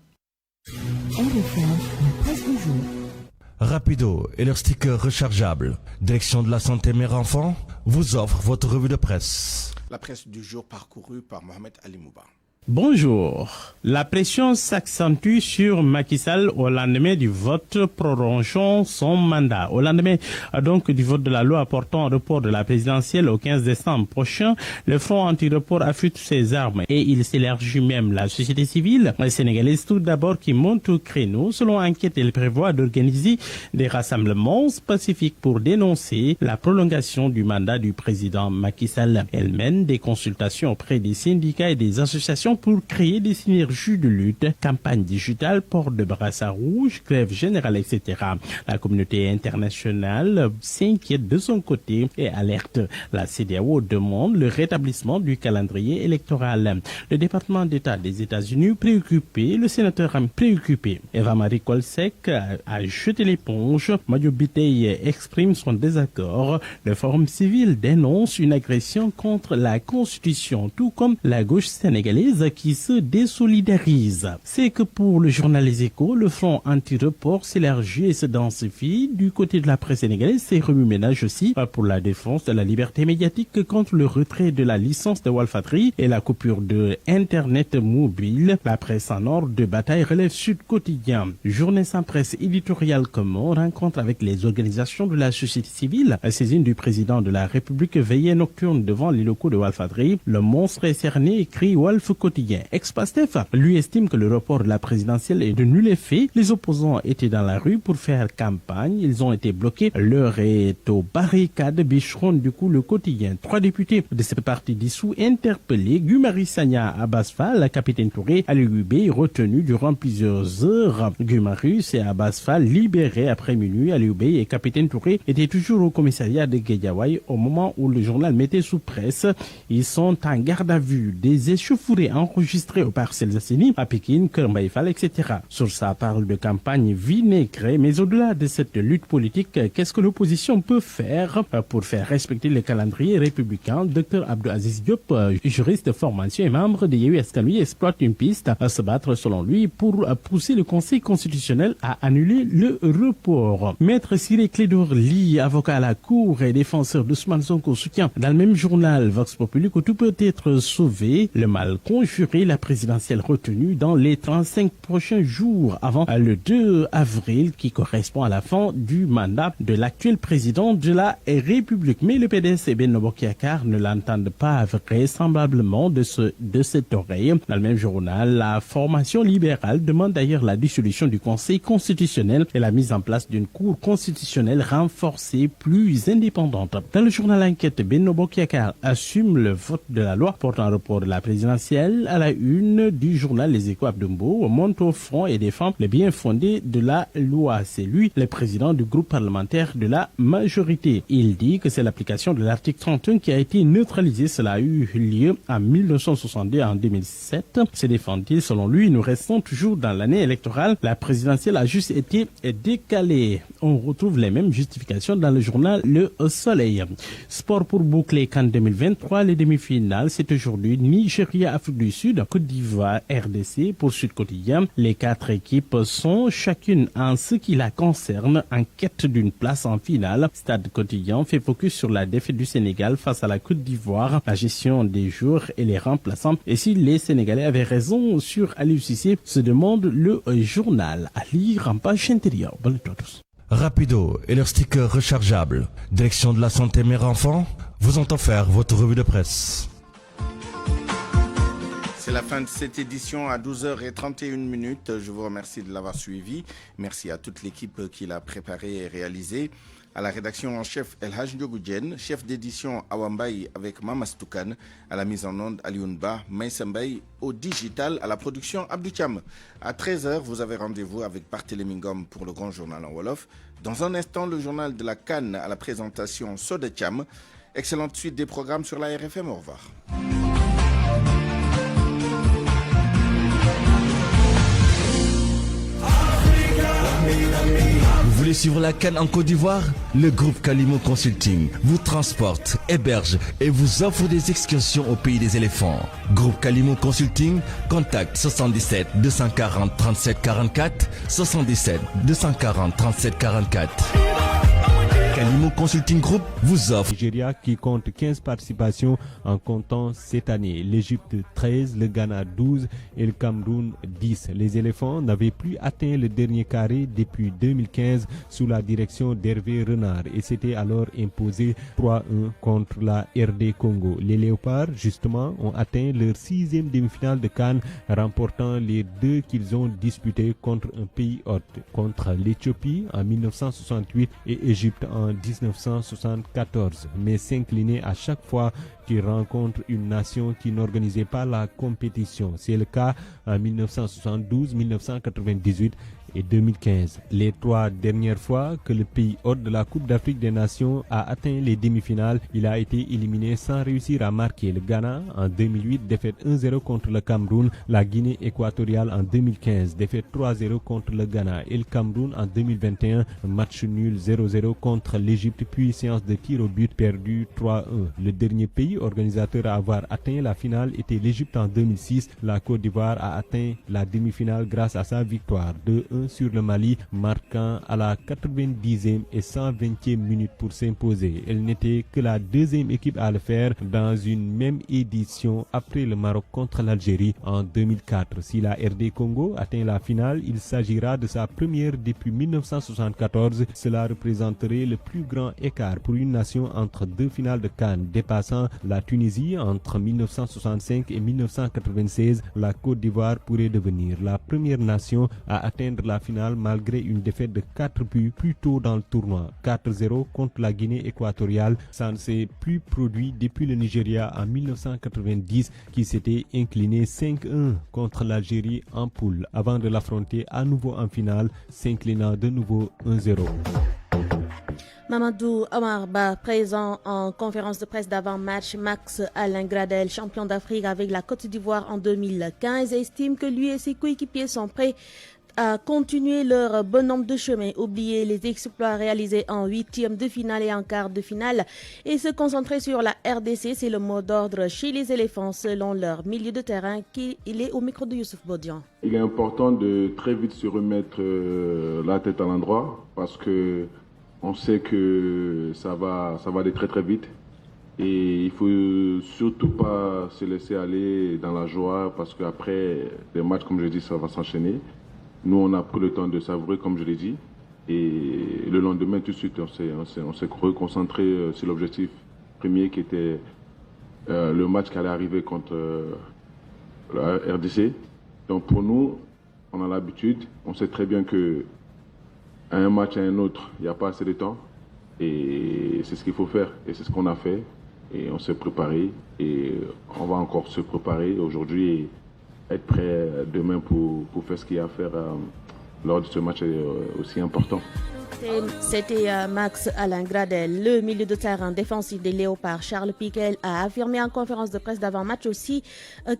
Rapido et leur sticker rechargeable, direction de la santé mère-enfant, vous offre votre revue de presse.
La presse du jour parcourue par Mohamed Ali Mouba.
Bonjour. La pression s'accentue sur Macky Sall au lendemain du vote prolongeant son mandat. Au lendemain donc du vote de la loi portant report de la présidentielle au 15 décembre prochain, le Front anti-report affûte ses armes et il s'élargit même. La société civile sénégalaise tout d'abord qui monte au créneau. Selon enquête, elle prévoit d'organiser des rassemblements pacifiques pour dénoncer la prolongation du mandat du président Macky Sall. Elle mène des consultations auprès des syndicats et des associations pour créer des synergies de lutte, campagne digitale, port de brassard rouge, grève générale, etc. La communauté internationale s'inquiète de son côté et alerte. La CEDEAO demande le rétablissement du calendrier électoral. Le département d'État des États-Unis préoccupé, le sénateur préoccupé. Eva-Marie Kolsek a jeté l'éponge. Madio Biteye exprime son désaccord. Le Forum civil dénonce une agression contre la Constitution, tout comme la gauche sénégalaise qui se désolidarise. C'est que pour le journal Les Échos, le front anti-report s'élargit et se densifie. Du côté de la presse sénégalaise, c'est remue-ménage aussi pour la défense de la liberté médiatique contre le retrait de la licence de Walfadjri et la coupure de Internet mobile. La presse en ordre de bataille relève Sud Quotidien. Journée sans presse éditoriale commun, rencontre avec les organisations de la société civile, saisine du président de la République, veillée nocturne devant les locaux de Walfadjri. Le monstre est cerné, écrit Walf Quotidien. Ex-Pastef lui estime que le report de la présidentielle est de nul effet. Les opposants étaient dans la rue pour faire campagne. Ils ont été bloqués. L'heure est aux barricades. Bicheron du coup le quotidien. 3 députés de ce parti dissous interpellés. Guy-Marius Sagna, Abbas Fall, capitaine Touré, Aliou Bey retenu durant plusieurs heures. Guy-Marius et Abbas Fall libérés après minuit. Aliou Bey et capitaine Touré étaient toujours au commissariat de Guédiawaye au moment où le journal mettait sous presse. Ils sont en garde à vue. Des échauffourées enregistrées aux Parcelles Assainies, à Pékin, Kermbaïfal, etc. Sur ça parle de campagne vinaigrée, mais au-delà de cette lutte politique, qu'est-ce que l'opposition peut faire pour faire respecter le calendrier républicain? Dr Abdou Aziz Diop, juriste de formation et membre de Yewwi Askan Wi, exploite une piste à se battre selon lui pour pousser le Conseil constitutionnel à annuler le report. Maître Ciré Clédor Ly, avocat à la Cour et défenseur d'Ousmane Sonko, soutient dans le même journal Vox Populi que tout peut être sauvé. Le mal conjugué assurer la présidentielle retenue dans les 35 prochains jours avant le 2 avril qui correspond à la fin du mandat de l'actuel président de la République. Mais le PDS et Benno Bokk Yakaar ne l'entendent pas vraisemblablement de cette oreille. Dans le même journal, la formation libérale demande d'ailleurs la dissolution du Conseil constitutionnel et la mise en place d'une cour constitutionnelle renforcée, plus indépendante. Dans le journal Enquête, Benno Bokk Yakaar assume le vote de la loi portant un report de la présidentielle. À la une du journal Les Échos, Abdoumbo monte au front et défend les bien fondés de la loi. C'est lui, le président du groupe parlementaire de la majorité. Il dit que c'est l'application de l'article 31 qui a été neutralisé. Cela a eu lieu en 1962 et en 2007. C'est défendu. Selon lui, nous restons toujours dans l'année électorale. La présidentielle a juste été décalée. On retrouve les mêmes justifications dans le journal Le Soleil. Sport pour boucler CAN 2023. Les demi-finales, c'est aujourd'hui Nigeria, Afrique du Sud, Côte d'Ivoire, RDC pour Sud Quotidien. Les 4 équipes sont chacune en ce qui la concerne en quête d'une place en finale. Stade Quotidien fait focus sur la défaite du Sénégal face à la Côte d'Ivoire, la gestion des joueurs et les remplaçants. Et si les Sénégalais avaient raison sur Aliou Cissé, se demande le journal. À lire en page intérieure. Bonne nuit à tous.
Rapido et leur sticker rechargeable. Direction de la santé mère-enfant vous ont offert votre revue de presse.
C'est la fin de cette édition à 12h31. Je vous remercie de l'avoir suivi. Merci à toute l'équipe qui l'a préparé et réalisé. À la rédaction en chef El Hadj Ndiogoudjen, chef d'édition Awambaï avec Mamas Toukan, à la mise en onde Aliounba, Maïsambay, au digital, à la production Abdou Thiam. À 13h, vous avez rendez-vous avec Barthélémy Ngom pour le grand journal en Wolof. Dans un instant, le journal de la CAN à la présentation Soda Thiam. Excellente suite des programmes sur la RFM. Au revoir.
Vous voulez suivre la CAN en Côte d'Ivoire? Le groupe Kalimo Consulting vous transporte, héberge et vous offre des excursions au pays des éléphants. Groupe Kalimo Consulting, contact 77 240 37 44, 77 240 37 44. Kalimo Consulting Group vous offre.
Nigeria qui compte 15 participations en comptant cette année. L'Égypte 13, le Ghana 12 et le Cameroun 10. Les éléphants n'avaient plus atteint le dernier carré depuis 2015 sous la direction d'Hervé Renard et s'étaient alors imposés 3-1 contre la RD Congo. Les léopards, justement, ont atteint leur 6e demi-finale de CAN, remportant les 2 qu'ils ont disputés contre un pays hôte, contre l'Éthiopie en 1968 et Égypte en 1974, mais s'incliner à chaque fois qu'il rencontre une nation qui n'organisait pas la compétition. C'est le cas en 1972, 1998 et 2015. Les 3 dernières fois que le pays hôte de la Coupe d'Afrique des Nations a atteint les demi-finales, il a été éliminé sans réussir à marquer. Le Ghana en 2008, défaite 1-0 contre le Cameroun. La Guinée équatoriale en 2015, défaite 3-0 contre le Ghana. Et le Cameroun en 2021, match nul 0-0 contre l'Égypte, puis séance de tir au but perdu 3-1. Le dernier pays organisateur à avoir atteint la finale était l'Égypte en 2006. La Côte d'Ivoire a atteint la demi-finale grâce à sa victoire 2-1 sur le Mali, marquant à la 90e et 120e minute pour s'imposer. Elle n'était que la 2e équipe à le faire dans une même édition après le Maroc contre l'Algérie en 2004. Si la RD Congo atteint la finale, il s'agira de sa première depuis 1974. Cela représenterait le plus grand écart pour une nation entre 2 finales de CAN, dépassant la Tunisie entre 1965 et 1996. La Côte d'Ivoire pourrait devenir la première nation à atteindre la finale malgré une défaite de 4 buts plus tôt dans le tournoi. 4-0 contre la Guinée équatoriale. Ça ne s'est plus produit depuis le Nigeria en 1990 qui s'était incliné 5-1 contre l'Algérie en poule avant de l'affronter à nouveau en finale, s'inclinant de nouveau 1-0.
Mamadou Amarba, présent en conférence de presse d'avant-match, Max Alain Gradel, champion d'Afrique avec la Côte d'Ivoire en 2015, estime que lui et ses coéquipiers sont prêts à continuer leur bon nombre de chemins, oublier les exploits réalisés en 8e de finale et en quart de finale et se concentrer sur la RDC. C'est le mot d'ordre chez les éléphants selon leur milieu de terrain il est au micro de Youssouf Bodian.
Il est important de très vite se remettre la tête à l'endroit parce que on sait que ça va aller très très vite Et il faut surtout pas se laisser aller dans la joie parce qu'après les matchs, comme je l'ai dit, ça va s'enchaîner. Nous, on a pris le temps de savourer, comme je l'ai dit. Et le lendemain, tout de suite, on s'est reconcentré sur l'objectif premier qui était le match qui allait arriver contre la RDC. Donc pour nous, on a l'habitude, on sait très bien que à un match à un autre, il n'y a pas assez de temps. Et c'est ce qu'il faut faire. Et c'est ce qu'on a fait. Et on s'est préparé. Et on va encore se préparer aujourd'hui et être prêt demain pour faire ce qu'il y a à faire lors de ce match aussi important.
C'était Max Alain Gradel, le milieu de terrain défensif des Léopards. Charles Piquet a affirmé en conférence de presse d'avant-match aussi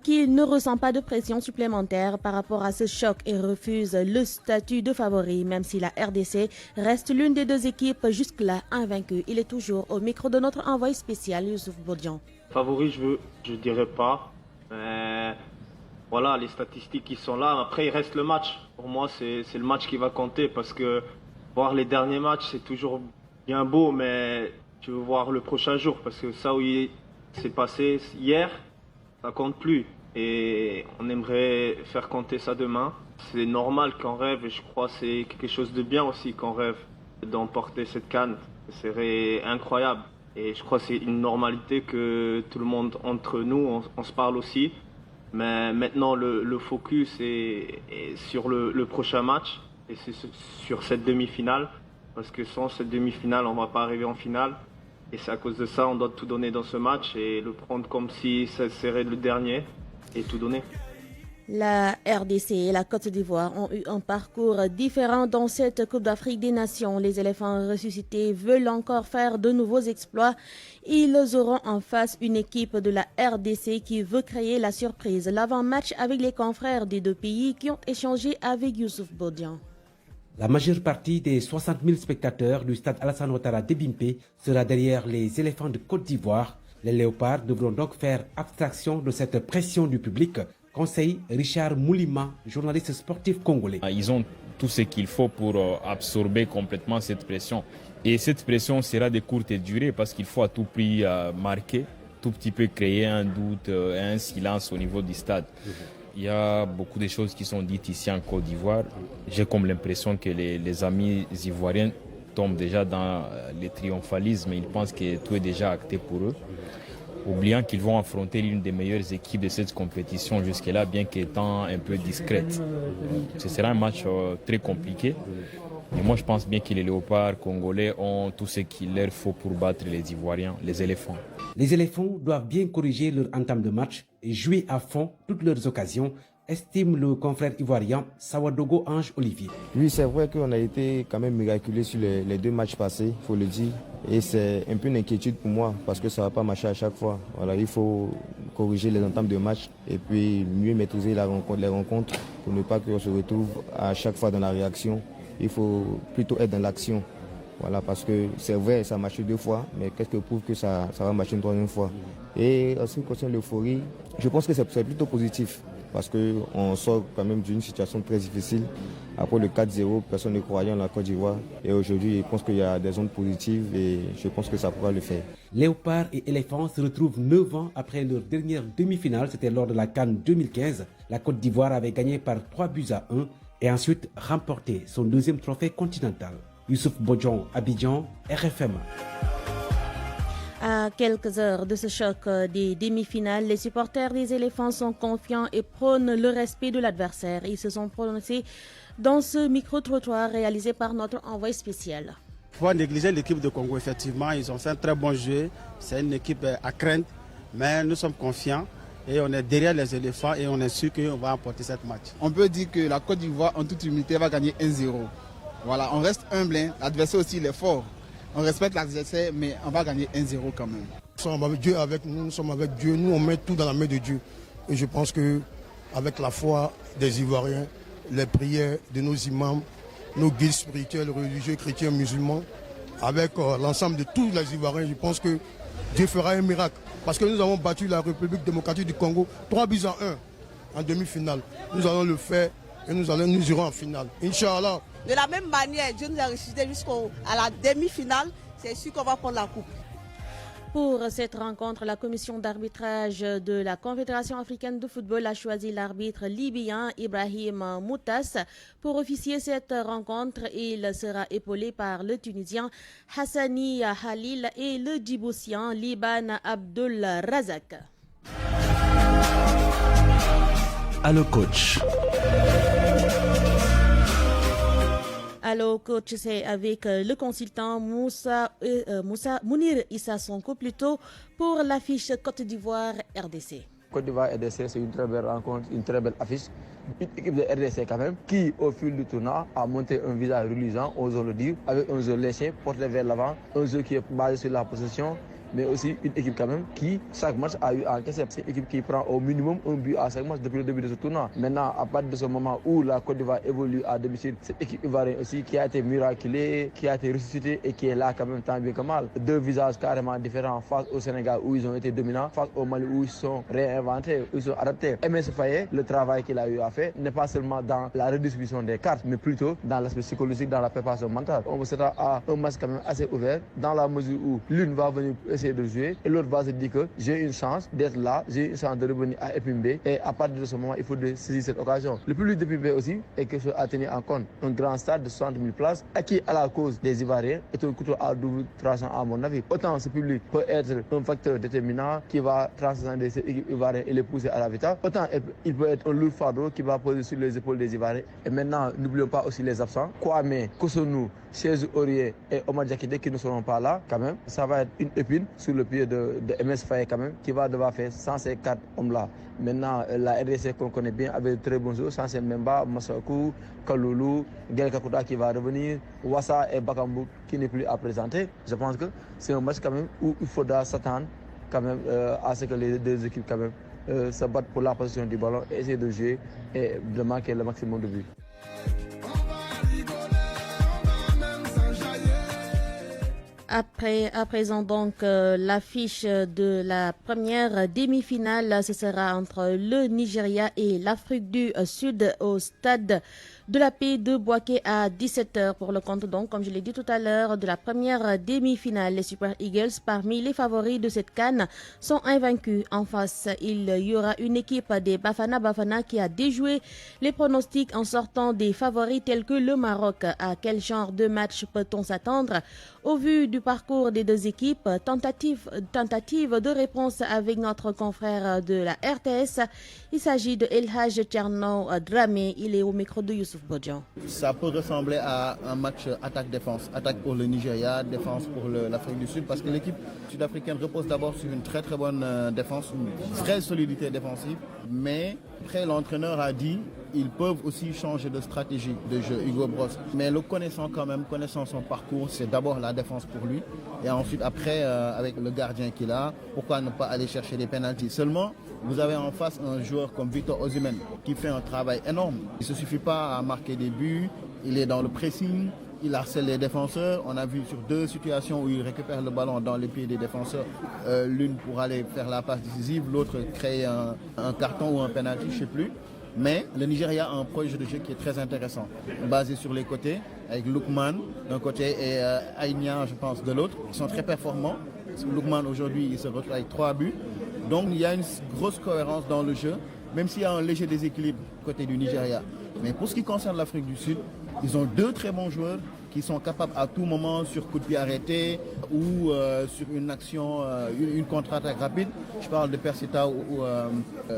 qu'il ne ressent pas de pression supplémentaire par rapport à ce choc et refuse le statut de favori, même si la RDC reste l'une des deux équipes jusque-là invaincue. Il est toujours au micro de notre envoyé spécial, Youssouf Bodian.
Favori, je dirais pas. Mais voilà, les statistiques qui sont là. Après, il reste le match. Pour moi, c'est le match qui va compter parce que voir les derniers matchs, c'est toujours bien beau, mais tu veux voir le prochain jour parce que ça où il s'est passé hier, ça compte plus. Et on aimerait faire compter ça demain. C'est normal qu'on rêve et je crois que c'est quelque chose de bien aussi qu'on rêve d'emporter cette CAN. Ce serait incroyable. Et je crois que c'est une normalité que tout le monde, entre nous, on se parle aussi. Mais maintenant, le focus est sur le prochain match. Et c'est sur cette demi-finale, parce que sans cette demi-finale, on ne va pas arriver en finale. Et c'est à cause de ça, on doit tout donner dans ce match et le prendre comme si ça serait le dernier et tout donner.
La RDC et la Côte d'Ivoire ont eu un parcours différent dans cette Coupe d'Afrique des Nations. Les éléphants ressuscités veulent encore faire de nouveaux exploits. Ils auront en face une équipe de la RDC qui veut créer la surprise. L'avant-match avec les confrères des deux pays qui ont échangé avec Youssouf Bodian.
La majeure partie des 60 000 spectateurs du stade Alassane Ouattara de Bimpe sera derrière les éléphants de Côte d'Ivoire. Les léopards devront donc faire abstraction de cette pression du public. Conseil Richard Moulima, journaliste sportif congolais.
Ils ont tout ce qu'il faut pour absorber complètement cette pression. Et cette pression sera de courte durée parce qu'il faut à tout prix marquer, tout petit peu créer un doute, un silence au niveau du stade. Il y a beaucoup de choses qui sont dites ici en Côte d'Ivoire. J'ai comme l'impression que les amis ivoiriens tombent déjà dans le triomphalisme. Ils pensent que tout est déjà acté pour eux, oubliant qu'ils vont affronter l'une des meilleures équipes de cette compétition jusque-là, bien qu'étant un peu discrète. Ce sera un match très compliqué. Et moi, je pense bien que les léopards congolais ont tout ce qu'il leur faut pour battre les Ivoiriens, les éléphants.
Les éléphants doivent bien corriger leur entame de match et jouer à fond toutes leurs occasions, estime le confrère ivoirien Sawadogo Ange Olivier.
Oui, c'est vrai qu'on a été quand même miraculé sur les deux matchs passés, il faut le dire. Et c'est un peu une inquiétude pour moi parce que ça ne va pas marcher à chaque fois. Voilà, il faut corriger les entames de match et puis mieux maîtriser les rencontres pour ne pas qu'on se retrouve à chaque fois dans la réaction. Il faut plutôt être dans l'action. Voilà, parce que c'est vrai, ça a marché 2 fois, mais qu'est-ce que prouve que ça va marcher une 3e fois? Et en ce qui concerne l'euphorie, je pense que c'est plutôt positif. Parce qu'on sort quand même d'une situation très difficile. Après le 4-0, personne ne croyait en la Côte d'Ivoire. Et aujourd'hui, je pense qu'il y a des ondes positives et je pense que ça pourra le faire.
Léopards et éléphants se retrouvent 9 ans après leur dernière demi-finale. C'était lors de la CAN 2015. La Côte d'Ivoire avait gagné par 3-1 et ensuite remporté son 2e trophée continental. Youssouf Bodian, Abidjan, RFM.
À quelques heures de ce choc des demi-finales, les supporters des éléphants sont confiants et prônent le respect de l'adversaire. Ils se sont prononcés dans ce micro-trottoir réalisé par notre envoyé spécial.
Il ne faut pas négliger l'équipe de Congo, effectivement. Ils ont fait un très bon jeu. C'est une équipe à craindre, mais nous sommes confiants. Et on est derrière les éléphants et on est sûr qu'on va emporter cette match.
On peut dire que la Côte d'Ivoire, en toute humilité, va gagner 1-0. Voilà, on reste humble, hein. L'adversaire aussi il est fort. On respecte l'adversaire, mais on va gagner 1-0 quand même.
Nous sommes avec Dieu, nous sommes avec Dieu, nous on met tout dans la main de Dieu. Et je pense qu'avec la foi des Ivoiriens, les prières de nos imams, nos guides spirituels, religieux, chrétiens, musulmans, avec l'ensemble de tous les Ivoiriens, je pense que Dieu fera un miracle. Parce que nous avons battu la République démocratique du Congo 3-1 en demi-finale. Nous allons le faire et nous irons en finale. Inch'Allah.
De la même manière, Dieu nous a ressuscité jusqu'à la demi-finale. C'est sûr qu'on va prendre la coupe.
Pour cette rencontre, la commission d'arbitrage de la Confédération africaine de football a choisi l'arbitre libyen Ibrahim Moutas. Pour officier cette rencontre, il sera épaulé par le Tunisien Hassani Halil et le Djiboutien Liban Abdul Razak.
Allo coach.
Allo coach, c'est avec le consultant Mounir Issa Sonko plutôt pour l'affiche Côte d'Ivoire RDC.
Côte d'Ivoire RDC, c'est une très belle rencontre, une très belle affiche. Une équipe de RDC quand même qui au fil du tournoi a monté un visage reluisant, osons le dire, avec un jeu léché, porté vers l'avant, un jeu qui est basé sur la possession, mais aussi une équipe quand même qui, chaque match, a eu encaissé. C'est une équipe qui prend au minimum un but à chaque match depuis le début de ce tournoi. Maintenant, à partir de ce moment où la Côte d'Ivoire évolue à domicile, cette équipe ivoirienne aussi qui a été miraculée, qui a été ressuscitée et qui est là quand même tant bien que mal. Deux visages carrément différents face au Sénégal où ils ont été dominants, face au Mali où ils se sont réinventés, où ils sont adaptés. MS Faye, le travail qu'il a eu à faire n'est pas seulement dans la redistribution des cartes, mais plutôt dans l'aspect psychologique, dans la préparation mentale. On s'attend à un match quand même assez ouvert, dans la mesure où l'une va venir de jouer et l'autre va se dire que j'ai une chance d'être là, j'ai une chance de revenir à Epimbe et à partir de ce moment il faut saisir cette occasion. Le public d'Epimbe aussi est quelque chose à tenir en compte. Un grand stade de 60 000 places acquis à la cause des Ivoiriens est un couteau à double tranchant à mon avis. Autant ce public peut être un facteur déterminant qui va transcender cette équipe ivoirienne et les pousser à la victoire, autant il peut être un lourd fardeau qui va poser sur les épaules des Ivoiriens. Et maintenant n'oublions pas aussi les absents. Kwame, Kosonou, Chezou Aurier et Omar Diakité qui ne seront pas là quand même. Ça va être une épine sur le pied de MS Faye quand même qui va devoir faire sans ces 4 hommes-là. Maintenant, la RDC qu'on connaît bien avec de très bons joueurs, sans ces Memba, Massakou, Kaloulou, Gel Kakuta qui va revenir, Wassa et Bakambou qui n'est plus à présenter. Je pense que c'est un match quand même où il faudra s'attendre quand même à ce que les deux équipes quand même se battent pour la position du ballon, essayer de jouer et de marquer le maximum de buts.
À présent donc l'affiche de la première demi-finale, ce sera entre le Nigeria et l'Afrique du Sud au stade de la paix de Bouaké à 17h pour le compte donc, comme je l'ai dit tout à l'heure, de la première demi-finale. Les Super Eagles, parmi les favoris de cette CAN, sont invaincus. En face, il y aura une équipe des Bafana qui a déjoué les pronostics en sortant des favoris tels que le Maroc. À quel genre de match peut-on s'attendre? Au vu du parcours des deux équipes, tentative de réponse avec notre confrère de la RTS. Il s'agit de Elhaj Tcherno Dramé. Il est au micro de Youssouf Bodjan.
Ça peut ressembler à un match attaque-défense. Attaque pour le Nigeria, défense pour l'Afrique du Sud, parce que l'équipe sud-africaine repose d'abord sur une très très bonne défense, une vraie solidité défensive. Mais après, l'entraîneur a dit ils peuvent aussi changer de stratégie de jeu, Hugo Bross. Mais le connaissant quand même, connaissant son parcours, c'est d'abord la défense pour lui. Et ensuite, après, avec le gardien qu'il a, pourquoi ne pas aller chercher des pénaltys? Seulement, vous avez en face un joueur comme Victor Osimhen qui fait un travail énorme. Il ne se suffit pas à marquer des buts, il est dans le pressing, il harcèle les défenseurs. On a vu sur 2 situations où il récupère le ballon dans les pieds des défenseurs. L'une pour aller faire la passe décisive, l'autre créer un carton ou un pénalty, je ne sais plus. Mais le Nigeria a un projet de jeu qui est très intéressant, basé sur les côtés, avec Lookman d'un côté et Aïnia, je pense, de l'autre. Ils sont très performants. Lookman, aujourd'hui, il se retrouve avec 3 buts. Donc, il y a une grosse cohérence dans le jeu, même s'il y a un léger déséquilibre côté du Nigeria. Mais pour ce qui concerne l'Afrique du Sud, ils ont 2 très bons joueurs qui sont capables à tout moment, sur coup de pied arrêté ou sur une action, une contre-attaque rapide. Je parle de Persita ou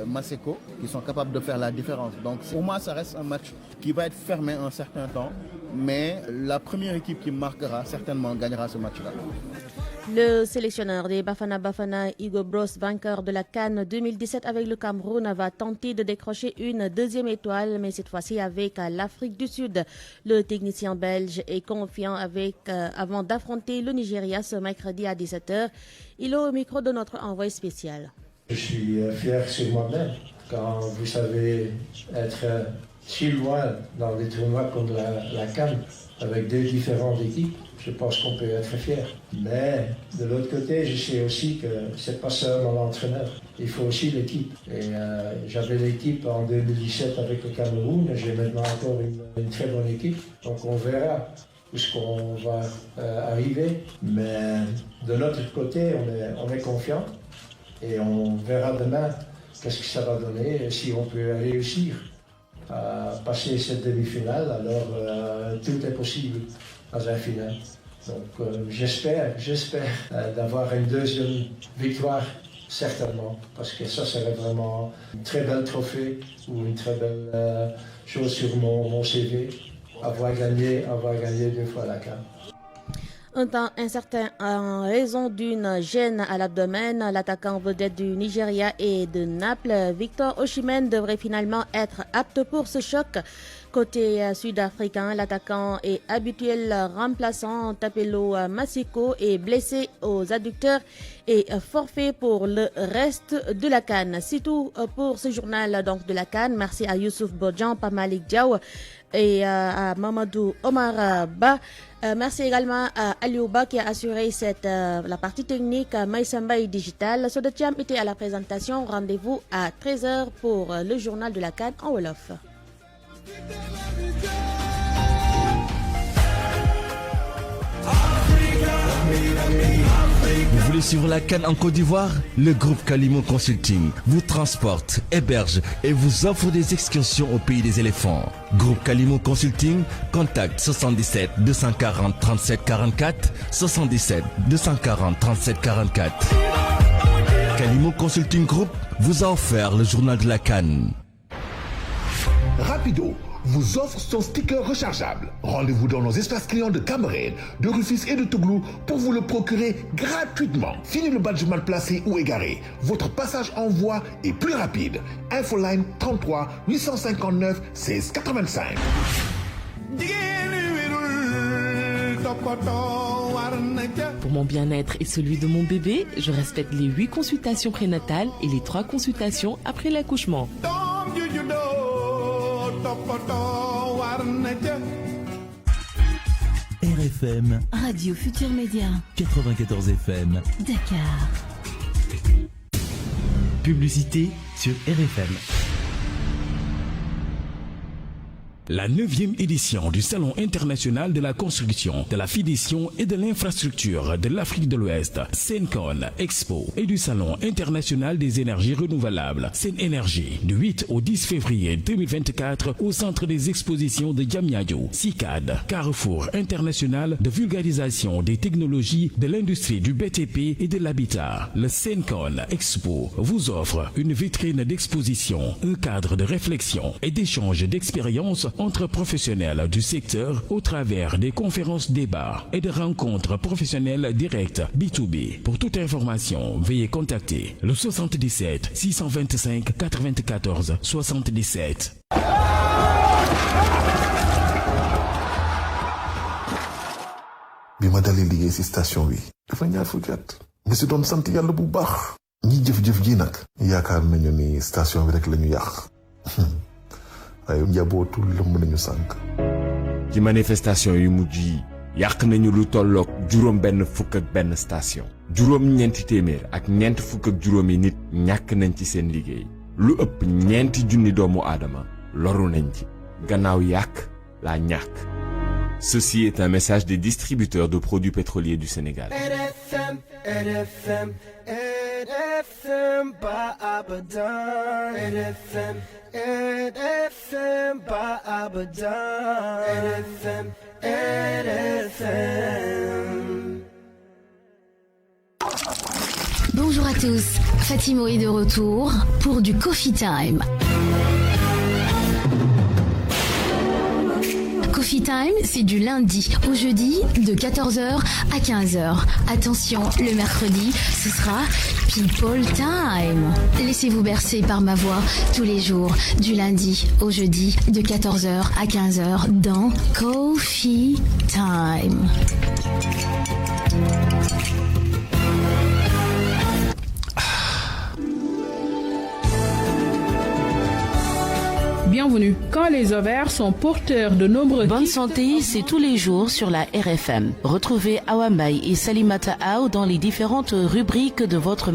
Maseko, qui sont capables de faire la différence. Donc pour moi, ça reste un match qui va être fermé un certain temps, mais la première équipe qui marquera certainement gagnera ce match-là.
Le sélectionneur des Bafana, Hugo Bross, vainqueur de la CAN 2017 avec le Cameroun, va tenter de décrocher une 2e étoile, mais cette fois-ci avec l'Afrique du Sud. Le technicien belge est confiant avant d'affronter le Nigeria ce mercredi à 17h. Il est au micro de notre envoyé spécial.
Je suis fier sur moi-même quand vous savez être si loin dans des tournois comme la CAN avec 2 différentes équipes. Je pense qu'on peut être fier. Mais de l'autre côté, je sais aussi que c'est pas seulement l'entraîneur. Il faut aussi l'équipe. Et j'avais l'équipe en 2017 avec le Cameroun. J'ai maintenant encore une très bonne équipe. Donc on verra où ce qu'on va arriver. Mais de notre côté, on est confiant et on verra demain qu'est-ce que ça va donner et si on peut réussir à passer cette demi-finale. Alors tout est possible dans un final. Donc j'espère d'avoir une deuxième victoire, certainement, parce que ça serait vraiment une très belle trophée ou une très belle chose sur mon CV, avoir gagné 2 fois la CAN.
Un temps incertain en raison d'une gêne à l'abdomen, l'attaquant vedette du Nigeria et de Naples, Victor Osimhen, devrait finalement être apte pour ce choc. Côté sud-africain, l'attaquant et habituel remplaçant Tapelo Masiko est blessé aux adducteurs et forfait pour le reste de la CAN. C'est tout pour ce journal donc de la CAN. Merci à Youssouf Bodjan, Pamalik Diaw et à Mamadou Omar Ba. Merci également à Aliouba qui a assuré la partie technique, Maïsamba et Digital. Sodetiam était à la présentation. Rendez-vous à 13h pour le journal de la CAN en Wolof.
Vous voulez suivre la CAN en Côte d'Ivoire? Le groupe Kalimo Consulting vous transporte, héberge et vous offre des excursions au pays des éléphants. Groupe Kalimo Consulting, contact 77 240 37 44, 77 240 37 44. Kalimo Consulting Group vous a offert le journal de la CAN.
Rapido vous offre son sticker rechargeable. Rendez-vous dans nos espaces clients de Cameroun, de Rufisque et de Touglou pour vous le procurer gratuitement. Fini le badge mal placé ou égaré. Votre passage en voie est plus rapide. Infoline 33 859 16 85.
Pour mon bien-être et celui de mon bébé, je respecte les 8 consultations prénatales et les 3 consultations après l'accouchement.
RFM
Radio Futur Média
94 FM
Dakar.
Publicité sur RFM.
La 9e édition du Salon international de la construction, de la finition et de l'infrastructure de l'Afrique de l'Ouest, Sencon Expo, et du Salon international des énergies renouvelables, Senergie, du 8 au 10 février 2024 au centre des expositions de Diamniadio, CICAD, Carrefour international de vulgarisation des technologies de l'industrie du BTP et de l'habitat. Le Sencon Expo vous offre une vitrine d'exposition, un cadre de réflexion et d'échange d'expériences entre professionnels du secteur au travers des conférences débats et de rencontres professionnelles directes B2B. Pour toute information, veuillez contacter le 77 625 94 77.
bi ma dalee liggéey ci station bi dafa ñaar fukki at mais si doon sant yàlla bu baax ñi jëf-jëf ji nag yaakaar nañu ni station bi rek la ñu yàq waaye njabootu lëmb nañu sànq.
ci manifestation yu mujj yi yàq nañu lu tolloog juróom benn fukk ak benn station juróom ñeenti téeméer ak ñeent fukk ak juróomi nit ñàkk nañ ci seen liggéey lu ëpp ñeenti junni doomu aadama loru nañ ci gannaaw yàq la ñàkk. Ceci est un message des distributeurs de produits pétroliers du Sénégal.
RFM, RFM, RFM, ba abadan. RFM, RFM, ba abadan. RFM, RFM.
Bonjour à tous, Fatimo est de retour pour du Coffee Time. Coffee Time, c'est du lundi au jeudi de 14h à 15h. Attention, le mercredi, ce sera People Time. Laissez-vous bercer par ma voix tous les jours, du lundi au jeudi de 14h à 15h dans Coffee Time.
Bienvenue. Quand les ovaires sont porteurs de nombreux...
Bonne santé, c'est tous les jours sur la RFM. Retrouvez Awambaï et Salimata Aou dans les différentes rubriques de votre